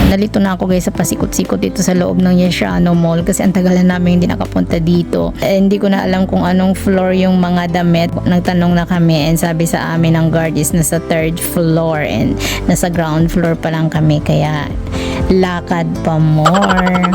nalito na ako guys sa pasikot-sikot dito sa loob ng Yesiano Mall kasi ang tagal na namin hindi nakapunta dito. Hindi ko na alam kung anong floor yung mga damit. Nagtanong na kami and sabi sa amin ng guard is nasa 3rd floor and nasa ground floor pa lang kami kaya lakad pa more.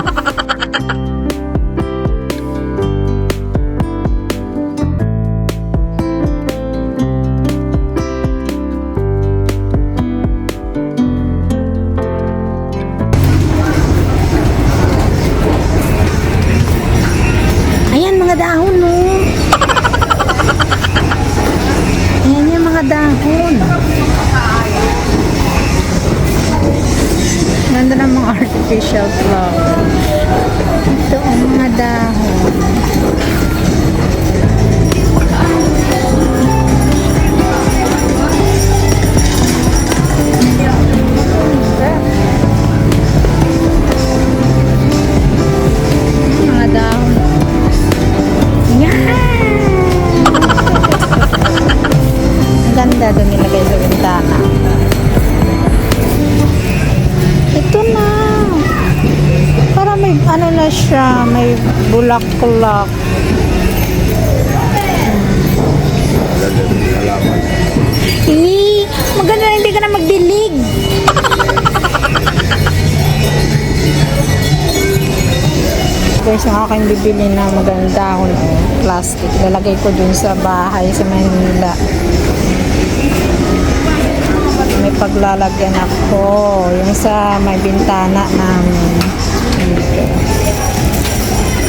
Dahon no. Ayan yung mga dahon. Ganda ng mga artificial flower. Ito ang mga dahon. Mga dahon. Ang ganda doon nilagay sa bintana. Ito na. Para may ano na siya, may bulak-bulak. Maganda na hindi ka na magdilig. Guys, yung aking bibili na maganda ako ng plastic. Lalagay ko dun sa bahay sa Manila. May paglalagyan ako. Yung sa may bintana namin.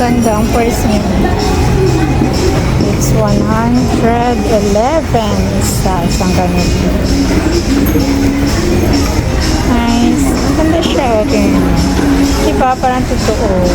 Ganda ang price niya. It's 111 sa isang ganito. Nice. Ganda siya. Okay. Diba? Parang totoo.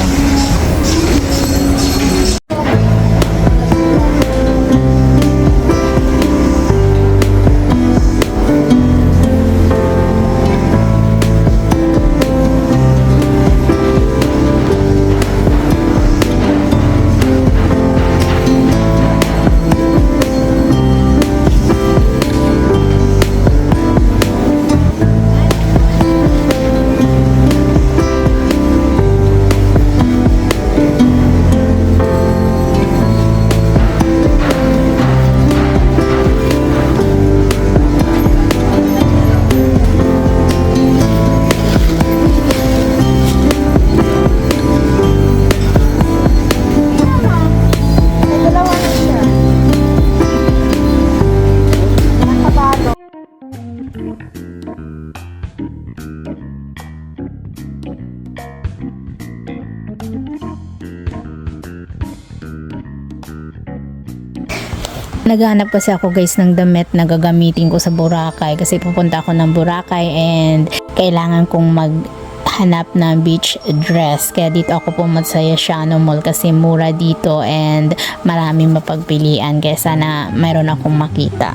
Naghahanap kasi ako guys ng damit na gagamitin ko sa Boracay kasi pupunta ako ng Boracay and kailangan kong maghanap ng beach dress. Kaya dito ako pumunta sa Yesiano Mall kasi mura dito and maraming mapagpilian kaya sana mayroon akong makita.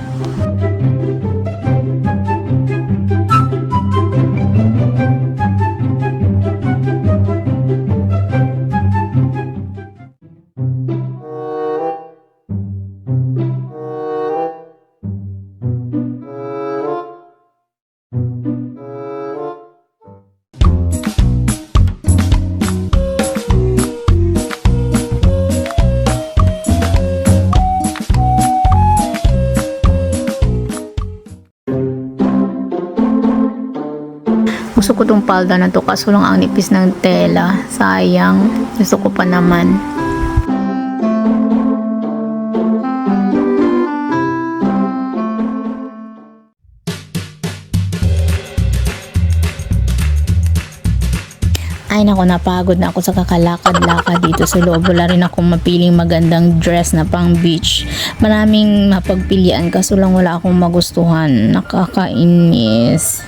Gusto ko tong palda na to kaso lang ang nipis ng tela. Sayang. Gusto ko pa naman. Ay nako, napagod na ako sa kakalakad-lakad dito sa loob. Wala rin akong mapiling magandang dress na pang beach. Maraming mapagpilian kaso lang wala akong magustuhan. Nakakainis.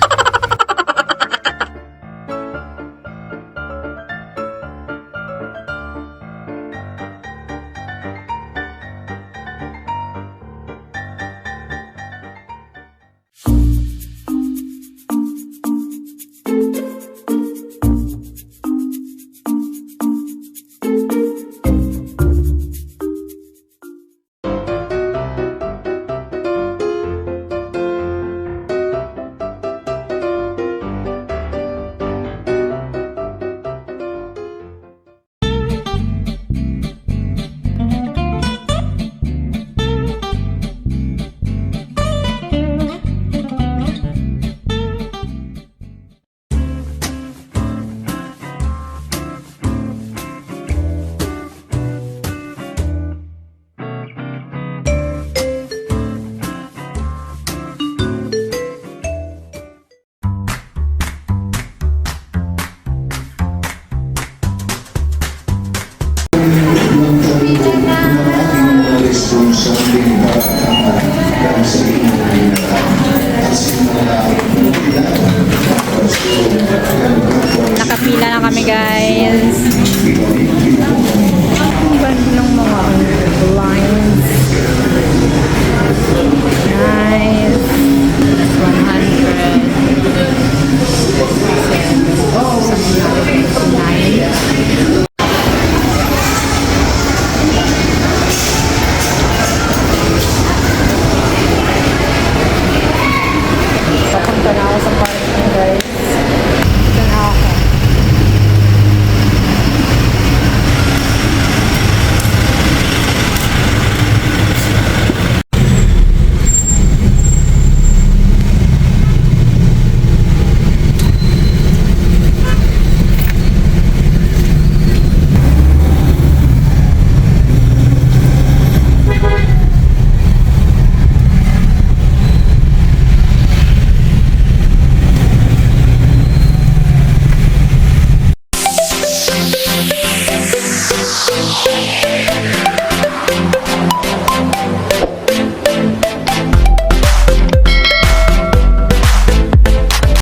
kami guys.